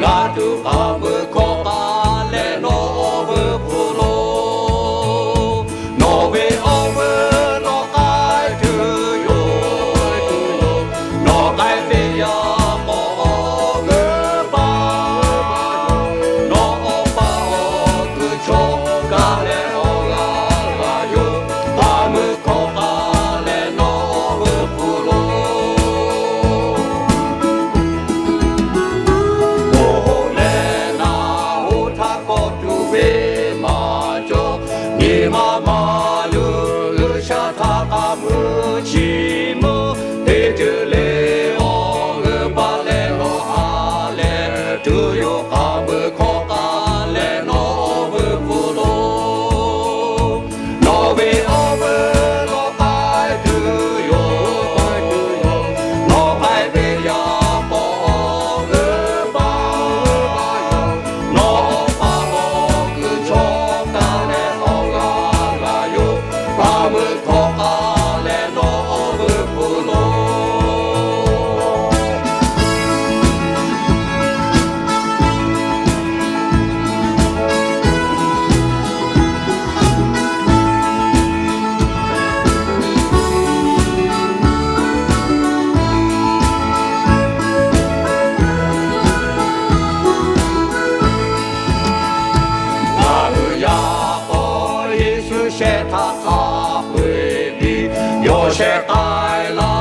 tu amu ko ale no over pulo no be over no kai to you no kai fe ya mo ge ba no pa o ku cho ka le o ga yo amu ko ale no over pulo Mama lu sha ta ka mu chi mu de de le o ba le no a le tu yo ka bu ko ka le no bu pu lo no be over no kai tu yo no kai be ya po ge ba no pa mo ku cho ka le o ga Amu ko ale no over pulo Amu ya o Yesu she ta ka hui bi yo she tai la